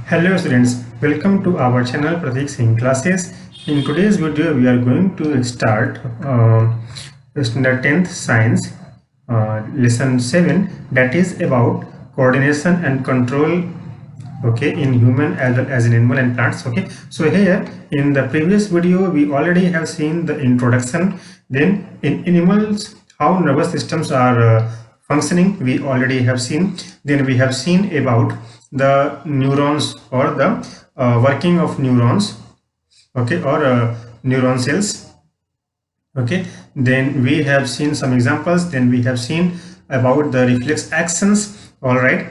Hello students, welcome to our channel Pratik Singh classes. In today's video, we are going to start Standard 10th Science lesson 7, that is about coordination and control, okay, in human as well as in animal and plants. Okay, so here in the previous video we already have seen the introduction. Then in animals how nervous systems are functioning we already have seen. Then we have seen about the neurons or the working of neurons, okay, or neuron cells. Okay, then we have seen some examples. Then we have seen about the reflex actions. All right,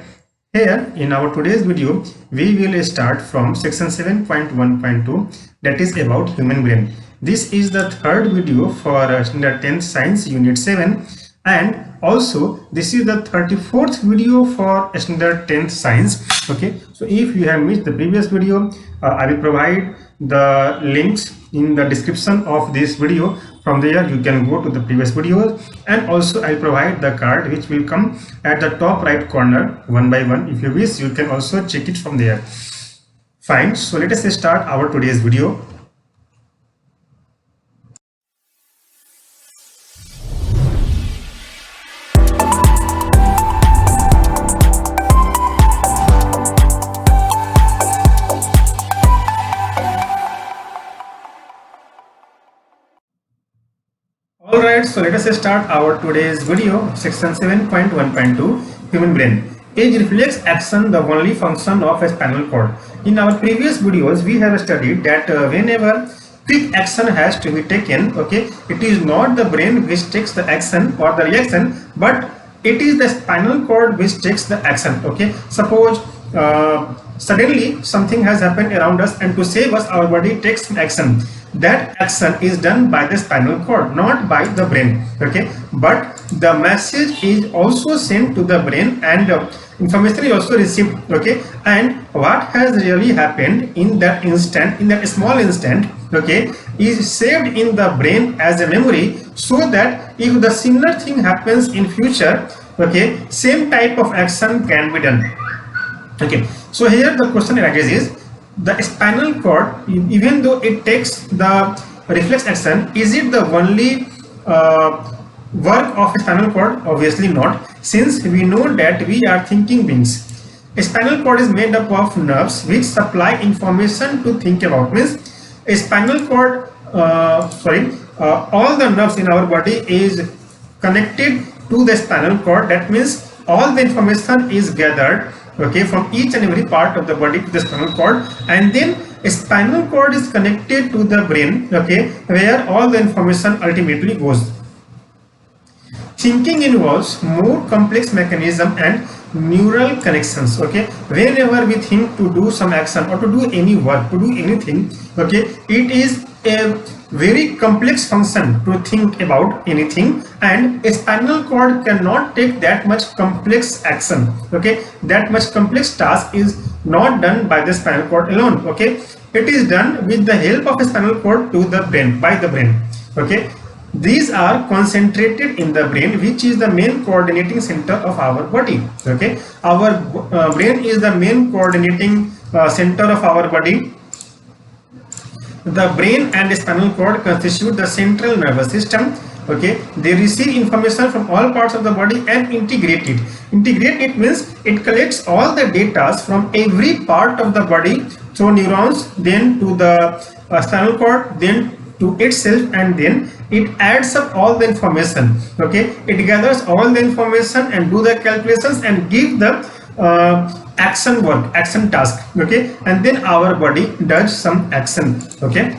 here in our today's video we will start from section 7.1.2, that is about human brain. This is the third video for standard 10th science unit 7, and also this is the 34th video for standard 10th science. Okay, so if you have missed the previous video, I will provide the links in the description of this video. From there you can go to the previous videos, and also I'll provide the card which will come at the top right corner one by one. If you wish, you can also check it from there. Fine, so let us start our today's video. Alright, so let us start our today's video, section 7.1.2, human brain. Is reflex action the only function of a spinal cord? In our previous videos, we have studied that whenever quick action has to be taken, okay, it is not the brain which takes the action or the reaction, but it is the spinal cord which takes the action. Okay, suppose suddenly something has happened around us, and to save us our body takes some action. That action is done by the spinal cord, not by the brain. Okay, but the message is also sent to the brain, and information is also received. Okay, and what has really happened in that instant, in that small instant, okay, is saved in the brain as a memory, so that if the similar thing happens in future, okay, same type of action can be done. Okay, so here the question arises is, the spinal cord, even though it takes the reflex action, is it the only work of a spinal cord? Obviously not, since we know that we are thinking beings. A spinal cord is made up of nerves which supply information to think about. Means a spinal cord, all the nerves in our body is connected to the spinal cord. That means all the information is gathered, okay, from each and every part of the body to the spinal cord, and then a spinal cord is connected to the brain, okay, where all the information ultimately goes. Thinking involves more complex mechanism and neural connections. Okay, whenever we think to do some action or to do any work, to do anything, okay, it is a very complex function to think about anything, and a spinal cord cannot take that much complex action. Okay, that much complex task is not done by the spinal cord alone. Okay, it is done with the help of a spinal cord to the brain, by the brain. Okay, these are concentrated in the brain, which is the main coordinating center of our body. Okay, our brain is the main coordinating center of our body. The brain and the spinal cord constitute the central nervous system. Okay, they receive information from all parts of the body and integrate it. Integrate it means it collects all the data from every part of the body through neurons, then to the spinal cord, then to itself, and then it adds up all the information. Okay, it gathers all the information and do the calculations and give the action work, action task. Okay, and then our body does some action. Okay,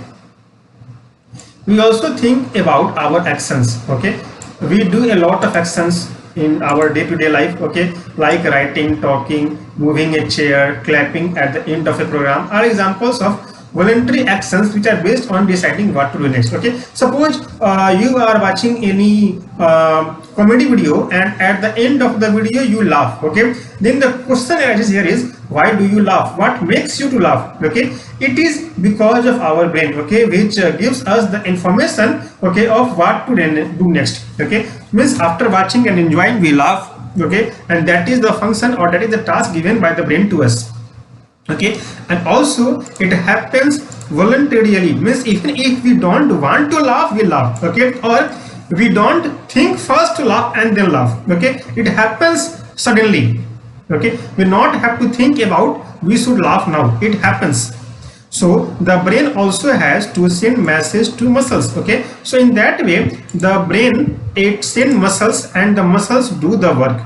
we also think about our actions. Okay, we do a lot of actions in our day-to-day life. Okay, like writing, talking, moving a chair, clapping at the end of a program are examples of voluntary actions which are based on deciding what to do next. Okay, suppose you are watching any comedy video, and at the end of the video you laugh. Okay, then the question arises here is, why do you laugh? What makes you to laugh? Okay, it is because of our brain, okay, which gives us the information, okay, of what to do next. Okay, means after watching and enjoying we laugh. Okay, and that is the function, or that is the task given by the brain to us. Okay, and also it happens voluntarily, means even if we don't want to laugh, we laugh. Okay, or we don't think first to laugh and then laugh. Okay, it happens suddenly. Okay, we not have to think about we should laugh now, it happens. So the brain also has to send message to muscles. Okay, so in that way the brain, it send muscles and the muscles do the work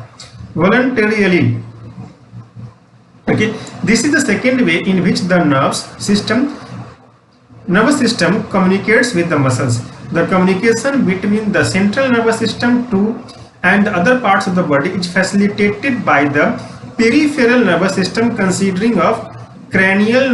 voluntarily. Okay, this is the second way in which the nervous system communicates with the muscles. The communication between the central nervous system and the other parts of the body is facilitated by the peripheral nervous system, consisting of cranial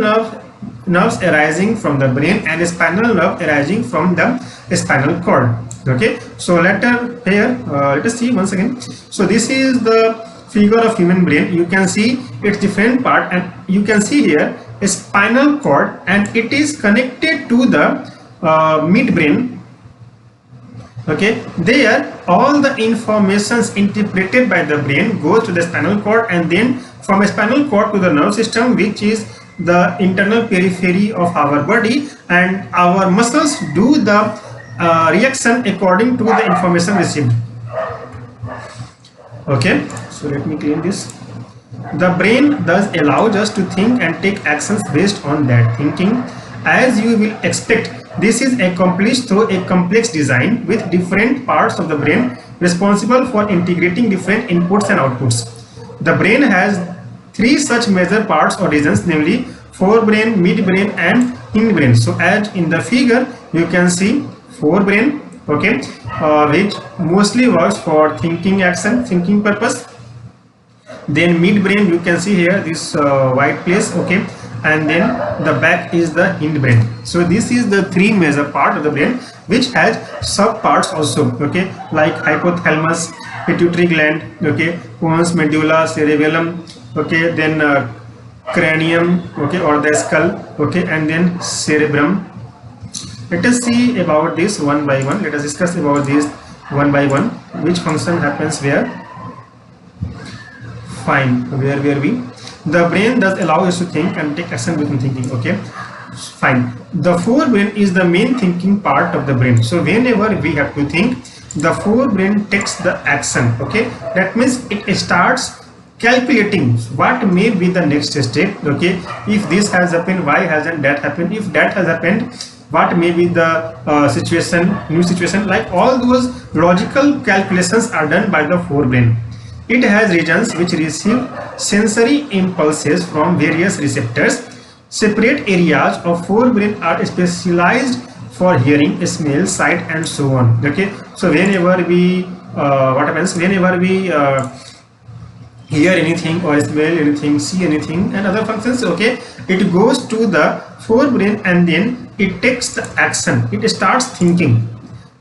nerves arising from the brain and spinal nerve arising from the spinal cord. Okay, so let us see once again. So this is the figure of human brain. You can see its different part, and you can see here a spinal cord, and it is connected to the midbrain. Okay, there all the informations interpreted by the brain goes to the spinal cord, and then from a spinal cord to the nerve system, which is the internal periphery of our body, and our muscles do the reaction according to the information received. Okay, so let me clean this. The brain thus allows us to think and take actions based on that thinking. As you will expect, this is accomplished through a complex design with different parts of the brain responsible for integrating different inputs and outputs. The brain has three such major parts or regions, namely forebrain, midbrain and hindbrain. So as in the figure you can see forebrain, okay, which mostly works for thinking action, thinking purpose. Then midbrain, you can see here this white place, okay, and then the back is the hindbrain. So this is the three major part of the brain, which has sub parts also, okay, like hypothalamus, pituitary gland, okay, pons medulla, cerebellum, okay, then cranium, okay, or the skull, okay, and then cerebrum. Let us see about this one by one. Let us discuss about this one by one. Which function happens where? Fine. Where were we? The brain does allow us to think and take action within thinking. Okay. Fine. The forebrain is the main thinking part of the brain. So whenever we have to think, the forebrain takes the action. Okay. That means it starts calculating what may be the next step. Okay. If this has happened, why hasn't that happened? If that has happened, what may be the new situation, like all those logical calculations are done by the forebrain. It has regions which receive sensory impulses from various receptors. Separate areas of forebrain are specialized for hearing, smell, sight and so on. Okay, so whenever we what happens whenever we hear anything or smell anything, see anything and other functions, okay, it goes to the forebrain and then it takes the action, it starts thinking.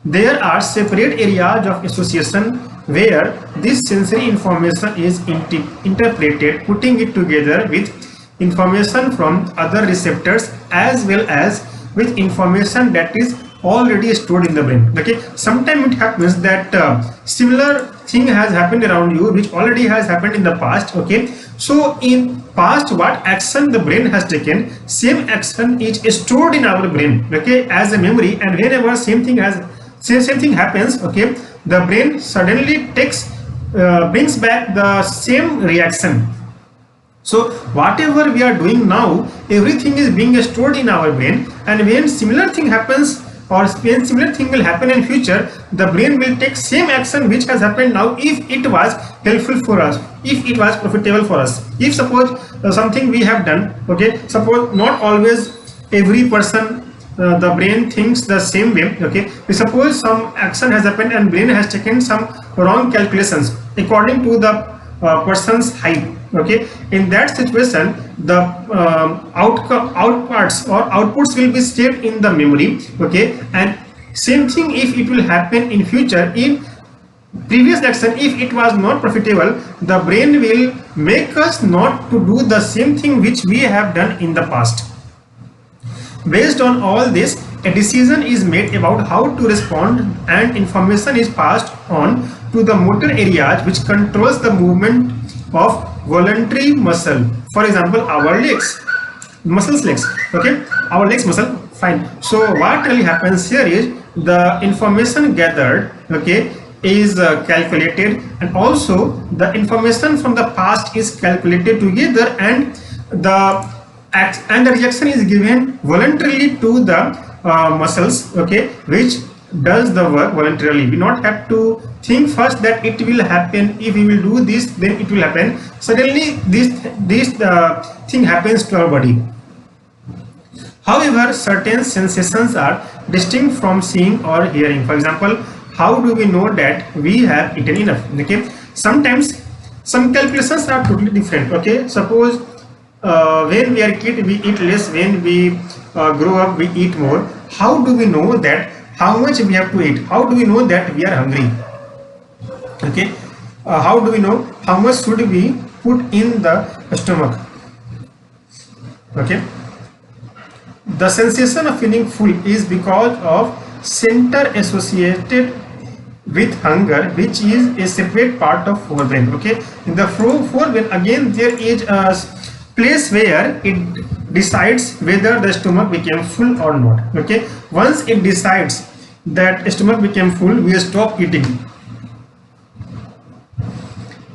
There are separate areas of association where this sensory information is interpreted, putting it together with information from other receptors as well as with information that is already stored in the brain. Okay, sometimes it happens that similar thing has happened around you which already has happened in the past. Okay, so in past what action the brain has taken, same action is stored in our brain, okay, as a memory, and whenever same thing happens, okay, the brain suddenly brings back the same reaction. So whatever we are doing now, everything is being stored in our brain, and when similar thing happens or when similar thing will happen in future, the brain will take same action which has happened now if it was helpful for us, if it was profitable for us. If suppose something we have done, okay, suppose not always every person the brain thinks the same way. Okay, we suppose some action has happened and brain has taken some wrong calculations according to the person's height. Okay, in that situation the outputs will be saved in the memory. Okay, and same thing if it will happen in future, in previous action if it was not profitable, the brain will make us not to do the same thing which we have done in the past. Based on all this, a decision is made about how to respond, and information is passed on to the motor areas which controls the movement of voluntary muscle. For example, our legs, legs, okay, our legs muscle, fine. So what really happens here is the information gathered, okay, is calculated, and also the information from the past is calculated together, and the reaction is given voluntarily to the muscles, okay, which does the work voluntarily. We not have to think first that it will happen, if we will do this then it will happen. Suddenly this thing happens to our body. However, certain sensations are distinct from seeing or hearing. For example, how do we know that we have eaten enough? Okay, sometimes some calculations are totally different. Okay, suppose when we are kid we eat less, when we grow up we eat more. How do we know that how much we have to eat? How do we know that we are hungry? Okay, how do we know how much should we put in the stomach? Okay, the sensation of feeling full is because of center associated with hunger, which is a separate part of forebrain. Okay, in the forebrain again there is a place where it decides whether the stomach became full or not. Okay, once it decides that stomach became full, we stop eating.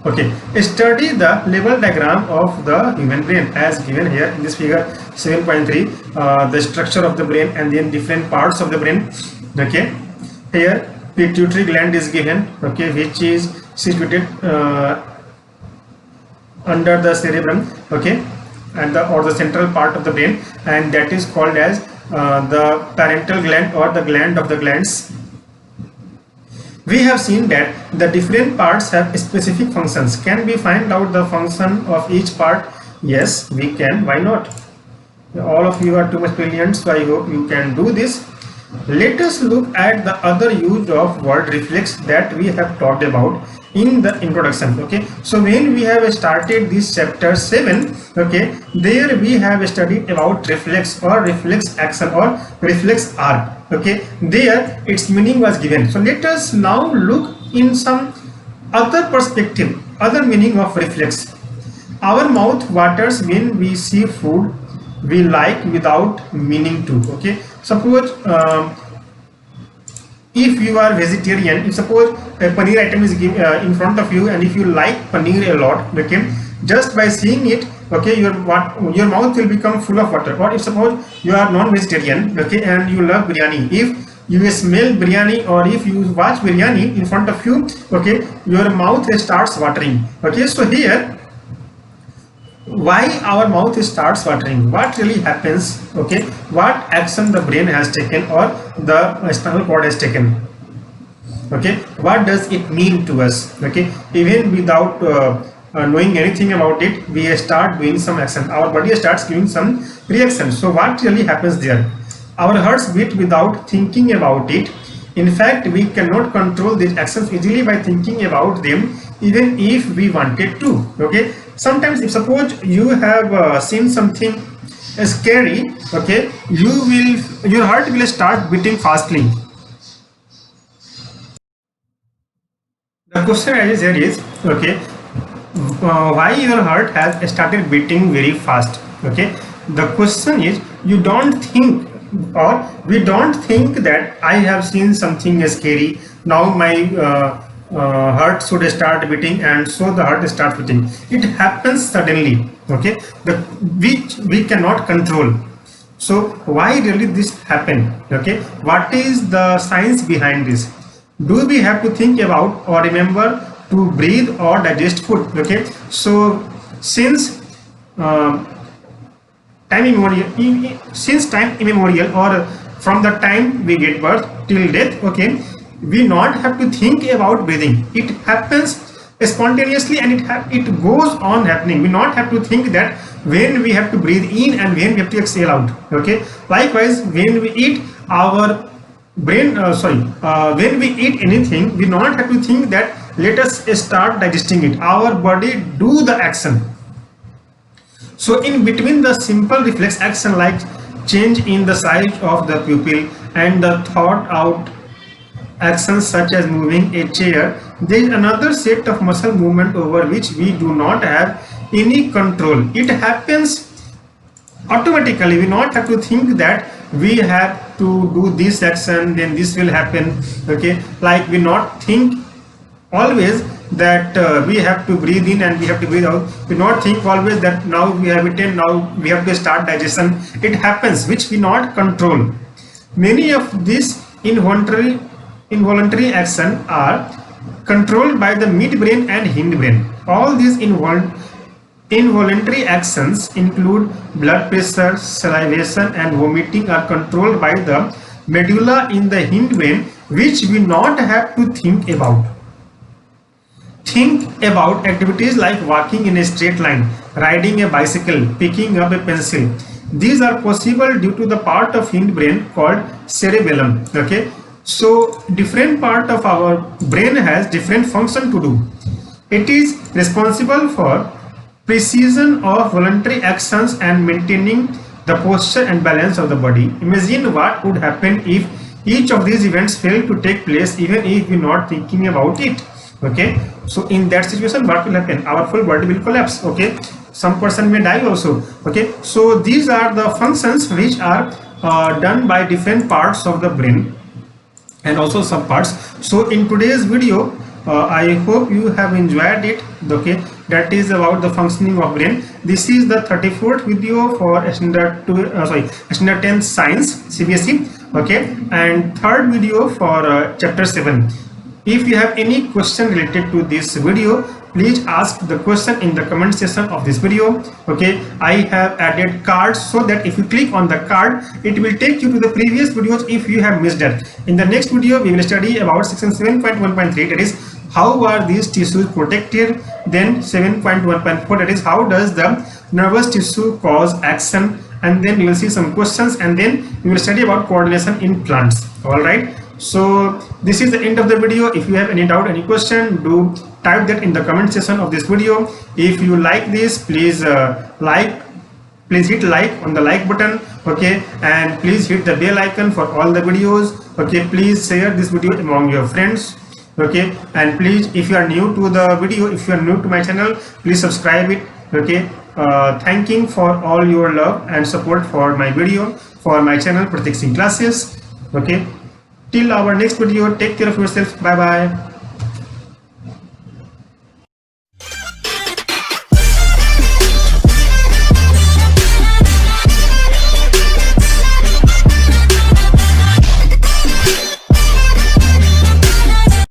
Okay, study the level diagram of the human brain as given here in this figure 7.3, the structure of the brain and then different parts of the brain. Okay, here pituitary gland is given, okay, which is situated under the cerebellum, okay, and the central part of the brain, and that is called as the parental gland or the gland of the glands. We have seen that the different parts have specific functions. Can we find out the function of each part? Yes, we can. Why not? All of you are too much brilliant, so I hope you can do this. Let us look at the other use of word reflex that we have talked about in the introduction. Okay, so when we have started this chapter 7, okay, there we have studied about reflex or reflex action or reflex arc. Okay, there its meaning was given. So let us now look in some other perspective, other meaning of reflex. Our mouth waters when we see food we like without meaning to. Okay, suppose if you are vegetarian, if suppose a paneer item is in front of you, and if you like paneer a lot, okay, just by seeing it, okay, your mouth will become full of water. Or if suppose you are non-vegetarian, okay, and you love biryani, if you smell biryani or if you watch biryani in front of you, okay, your mouth starts watering. Okay, so here why our mouth starts watering, what really happens, okay, what action the brain has taken or the spinal cord has taken, okay, what does it mean to us? Okay, even without knowing anything about it, we start doing some action, our body starts giving some reaction. So what really happens there? Our hearts beat without thinking about it. In fact, we cannot control these actions easily by thinking about them, even if we wanted to. Okay, sometimes if suppose you have seen something scary, okay, your heart will start beating fastly. The question arises here is, okay, why your heart has started beating very fast? Okay, the question is, you don't think, or we don't think that I have seen something scary, now my heart should start beating, and so the heart starts beating. It happens suddenly, okay, which we cannot control. So why really this happen? Okay, what is the science behind this? Do we have to think about or remember to breathe or digest food? Okay, so since time immemorial, or from the time we get birth till death, okay, we not have to think about breathing. It happens spontaneously, and it goes on happening. We not have to think that when we have to breathe in and when we have to exhale out. Okay, likewise when we eat, our brain when we eat anything, we not have to think that let us start digesting it. Our body do the action. So in between the simple reflex action like change in the size of the pupil and the thought out actions such as moving a chair, there is another set of muscle movement over which we do not have any control. It happens automatically. We not have to think that we have to do this action, then this will happen. Okay, like we not think always that we have to breathe in and we have to breathe out. We not think always that now we have eaten, now we have to start digestion. It happens, which we not control. Many of these involuntary action are controlled by the midbrain and hindbrain. All these involuntary actions include blood pressure, salivation and vomiting are controlled by the medulla in the hindbrain, which we not have to think about. Think about activities like walking in a straight line, riding a bicycle, picking up a pencil. These are possible due to the part of hindbrain called cerebellum. Okay, so different part of our brain has different function to do. It is responsible for precision of voluntary actions and maintaining the posture and balance of the body. Imagine what would happen if each of these events failed to take place, even if we are not thinking about it. Okay, so in that situation, what will happen? Our full body will collapse. Okay, some person may die also. Okay, so these are the functions which are done by different parts of the brain and also some parts. So in today's video, I hope you have enjoyed it. Okay, that is about the functioning of brain. This is the 34th video for standard 10th science CBSE. Okay, and third video for chapter 7. If you have any question related to this video, please ask the question in the comment section of this video. Okay, I have added cards so that if you click on the card, it will take you to the previous videos if you have missed that. In the next video, we will study about section 7.1.3, that is how are these tissues protected. Then 7.1.4, that is how does the nervous tissue cause action, and then you will see some questions, and then we will study about coordination in plants. All right, so this is the end of the video. If you have any doubt, any question, do type that in the comment section of this video. If you like this, please hit like on the like button. Okay, and please hit the bell icon for all the videos. Okay, please share this video among your friends. Okay, and please, if you are new to the video, if you are new to my channel, please subscribe it. Okay, thanking for all your love and support for my video, for my channel Pratik Singh Classes. Okay, till our next video, take care of yourself. Bye bye.